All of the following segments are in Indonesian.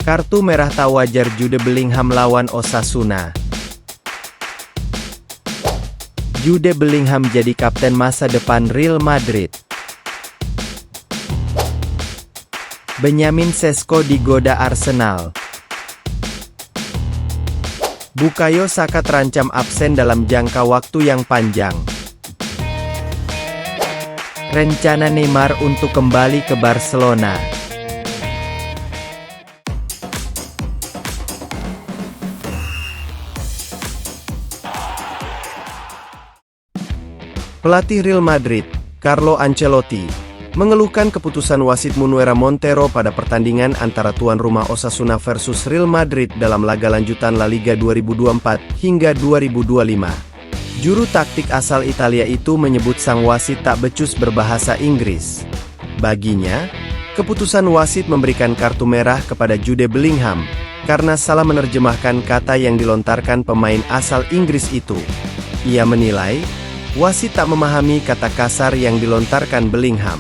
Kartu merah tak wajar Jude Bellingham lawan Osasuna. Jude Bellingham jadi kapten masa depan Real Madrid. Benyamin Sesko digoda Arsenal. Bukayo Saka terancam absen dalam jangka waktu yang panjang. Rencana Neymar untuk kembali ke Barcelona. Pelatih Real Madrid, Carlo Ancelotti, mengeluhkan keputusan wasit Munuera Montero pada pertandingan antara tuan rumah Osasuna versus Real Madrid dalam laga lanjutan La Liga 2024 hingga 2025. Juru taktik asal Italia itu menyebut sang wasit tak becus berbahasa Inggris. Baginya, keputusan wasit memberikan kartu merah kepada Jude Bellingham karena salah menerjemahkan kata yang dilontarkan pemain asal Inggris itu. Ia menilai, wasit tak memahami kata kasar yang dilontarkan Bellingham.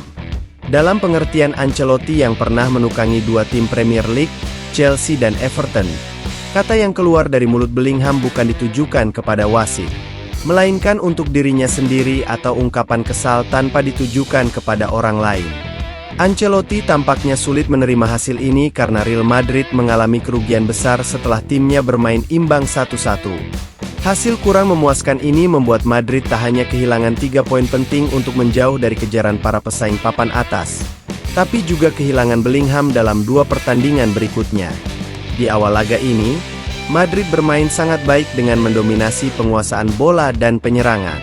Dalam pengertian Ancelotti yang pernah menukangi dua tim Premier League, Chelsea dan Everton, kata yang keluar dari mulut Bellingham bukan ditujukan kepada wasit, melainkan untuk dirinya sendiri atau ungkapan kesal tanpa ditujukan kepada orang lain. Ancelotti tampaknya sulit menerima hasil ini karena Real Madrid mengalami kerugian besar setelah timnya bermain imbang 1-1. Hasil kurang memuaskan ini membuat Madrid tak hanya kehilangan 3 poin penting untuk menjauh dari kejaran para pesaing papan atas, tapi juga kehilangan Bellingham dalam 2 pertandingan berikutnya. Di awal laga ini, Madrid bermain sangat baik dengan mendominasi penguasaan bola dan penyerangan.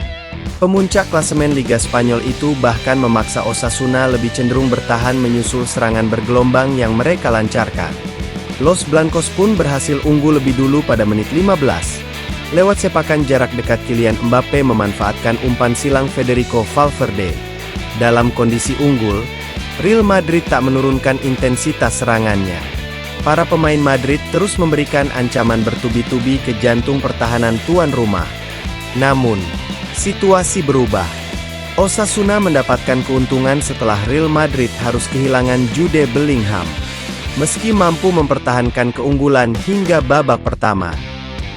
Pemuncak klasemen Liga Spanyol itu bahkan memaksa Osasuna lebih cenderung bertahan menyusul serangan bergelombang yang mereka lancarkan. Los Blancos pun berhasil unggul lebih dulu pada menit 15. Lewat sepakan jarak dekat Kylian Mbappe memanfaatkan umpan silang Federico Valverde. Dalam kondisi unggul, Real Madrid tak menurunkan intensitas serangannya. Para pemain Madrid terus memberikan ancaman bertubi-tubi ke jantung pertahanan tuan rumah. Namun, situasi berubah. Osasuna mendapatkan keuntungan setelah Real Madrid harus kehilangan Jude Bellingham. Meski mampu mempertahankan keunggulan hingga babak pertama,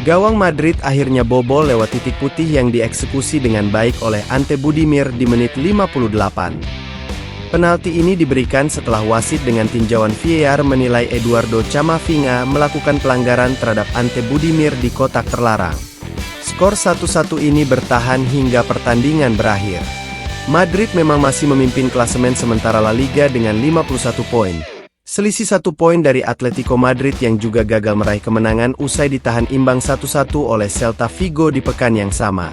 gawang Madrid akhirnya bobol lewat titik putih yang dieksekusi dengan baik oleh Ante Budimir di menit 58. Penalti ini diberikan setelah wasit dengan tinjauan VAR menilai Eduardo Camavinga melakukan pelanggaran terhadap Ante Budimir di kotak terlarang. Skor 1-1 ini bertahan hingga pertandingan berakhir. Madrid memang masih memimpin klasemen sementara La Liga dengan 51 poin. Selisih 1 poin dari Atletico Madrid yang juga gagal meraih kemenangan usai ditahan imbang 1-1 oleh Celta Vigo di pekan yang sama.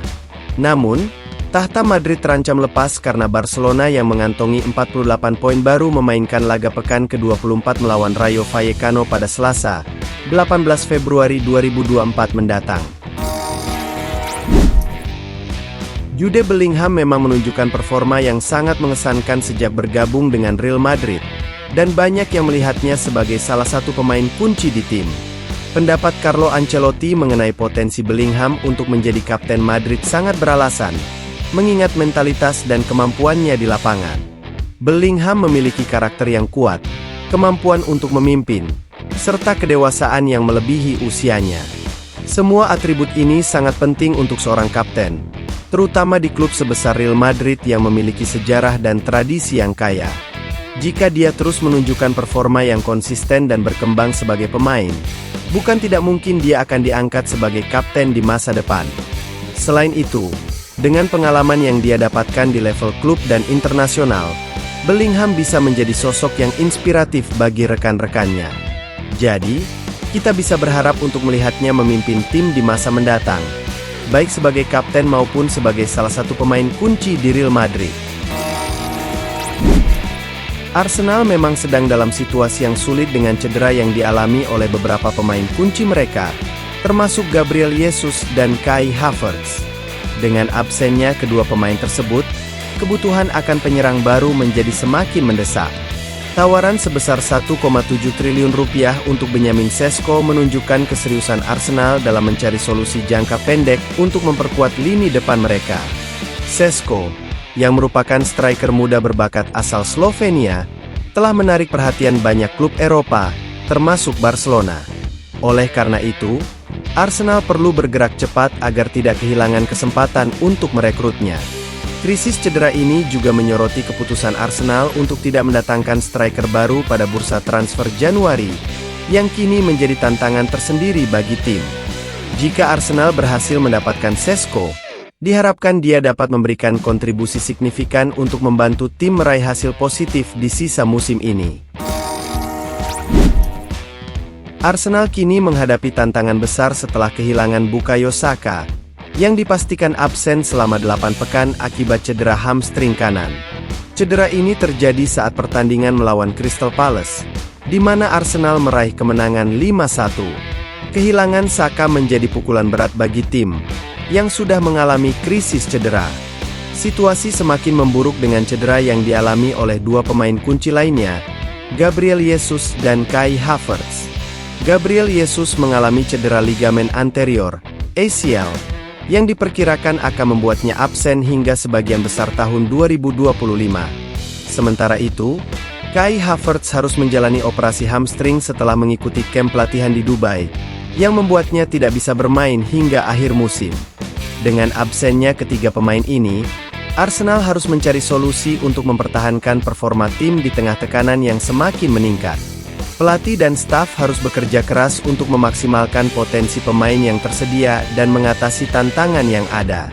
Namun, tahta Madrid terancam lepas karena Barcelona yang mengantongi 48 poin baru memainkan laga pekan ke-24 melawan Rayo Vallecano pada Selasa, 18 Februari 2024 mendatang. Jude Bellingham memang menunjukkan performa yang sangat mengesankan sejak bergabung dengan Real Madrid, dan banyak yang melihatnya sebagai salah satu pemain kunci di tim. Pendapat Carlo Ancelotti mengenai potensi Bellingham untuk menjadi kapten Madrid sangat beralasan, mengingat mentalitas dan kemampuannya di lapangan. Bellingham memiliki karakter yang kuat, kemampuan untuk memimpin, serta kedewasaan yang melebihi usianya. Semua atribut ini sangat penting untuk seorang kapten, terutama di klub sebesar Real Madrid yang memiliki sejarah dan tradisi yang kaya. Jika dia terus menunjukkan performa yang konsisten dan berkembang sebagai pemain, bukan tidak mungkin dia akan diangkat sebagai kapten di masa depan. Selain itu, dengan pengalaman yang dia dapatkan di level klub dan internasional, Bellingham bisa menjadi sosok yang inspiratif bagi rekan-rekannya. Jadi, kita bisa berharap untuk melihatnya memimpin tim di masa mendatang, baik sebagai kapten maupun sebagai salah satu pemain kunci di Real Madrid. Arsenal memang sedang dalam situasi yang sulit dengan cedera yang dialami oleh beberapa pemain kunci mereka, termasuk Gabriel Jesus dan Kai Havertz. Dengan absennya kedua pemain tersebut, kebutuhan akan penyerang baru menjadi semakin mendesak. Tawaran sebesar 1,7 triliun rupiah untuk Benyamin Sesko menunjukkan keseriusan Arsenal dalam mencari solusi jangka pendek untuk memperkuat lini depan mereka. Sesko, yang merupakan striker muda berbakat asal Slovenia, telah menarik perhatian banyak klub Eropa, termasuk Barcelona. Oleh karena itu, Arsenal perlu bergerak cepat agar tidak kehilangan kesempatan untuk merekrutnya. Krisis cedera ini juga menyoroti keputusan Arsenal untuk tidak mendatangkan striker baru pada bursa transfer Januari, yang kini menjadi tantangan tersendiri bagi tim. Jika Arsenal berhasil mendapatkan Sesko, diharapkan dia dapat memberikan kontribusi signifikan untuk membantu tim meraih hasil positif di sisa musim ini. Arsenal kini menghadapi tantangan besar setelah kehilangan Bukayo Saka, yang dipastikan absen selama 8 pekan akibat cedera hamstring kanan. Cedera ini terjadi saat pertandingan melawan Crystal Palace, di mana Arsenal meraih kemenangan 5-1. Kehilangan Saka menjadi pukulan berat bagi tim, yang sudah mengalami krisis cedera. Situasi semakin memburuk dengan cedera yang dialami oleh dua pemain kunci lainnya, Gabriel Jesus dan Kai Havertz. Gabriel Jesus mengalami cedera ligamen anterior, ACL, yang diperkirakan akan membuatnya absen hingga sebagian besar tahun 2025. Sementara itu, Kai Havertz harus menjalani operasi hamstring setelah mengikuti kamp latihan di Dubai, yang membuatnya tidak bisa bermain hingga akhir musim. Dengan absennya ketiga pemain ini, Arsenal harus mencari solusi untuk mempertahankan performa tim di tengah tekanan yang semakin meningkat. Pelatih dan staf harus bekerja keras untuk memaksimalkan potensi pemain yang tersedia dan mengatasi tantangan yang ada.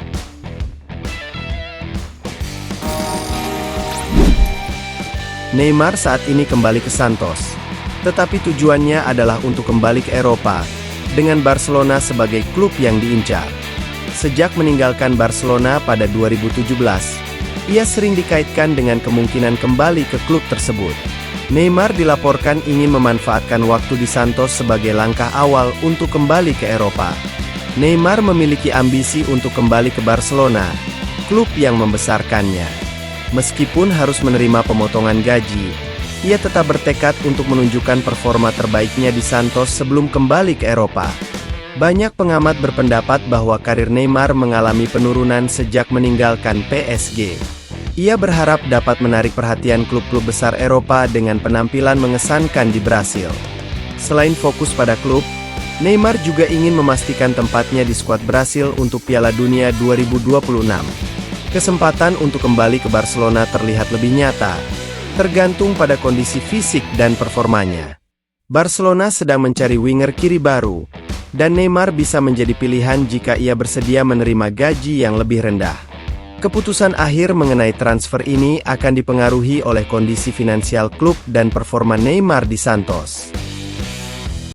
Neymar saat ini kembali ke Santos, tetapi tujuannya adalah untuk kembali ke Eropa, dengan Barcelona sebagai klub yang diincar. Sejak meninggalkan Barcelona pada 2017, ia sering dikaitkan dengan kemungkinan kembali ke klub tersebut. Neymar dilaporkan ingin memanfaatkan waktu di Santos sebagai langkah awal untuk kembali ke Eropa. Neymar memiliki ambisi untuk kembali ke Barcelona, klub yang membesarkannya. Meskipun harus menerima pemotongan gaji, ia tetap bertekad untuk menunjukkan performa terbaiknya di Santos sebelum kembali ke Eropa. Banyak pengamat berpendapat bahwa karir Neymar mengalami penurunan sejak meninggalkan PSG. Ia berharap dapat menarik perhatian klub-klub besar Eropa dengan penampilan mengesankan di Brasil. Selain fokus pada klub, Neymar juga ingin memastikan tempatnya di skuad Brasil untuk Piala Dunia 2026. Kesempatan untuk kembali ke Barcelona terlihat lebih nyata, tergantung pada kondisi fisik dan performanya. Barcelona sedang mencari winger kiri baru, dan Neymar bisa menjadi pilihan jika ia bersedia menerima gaji yang lebih rendah. Keputusan akhir mengenai transfer ini akan dipengaruhi oleh kondisi finansial klub dan performa Neymar di Santos.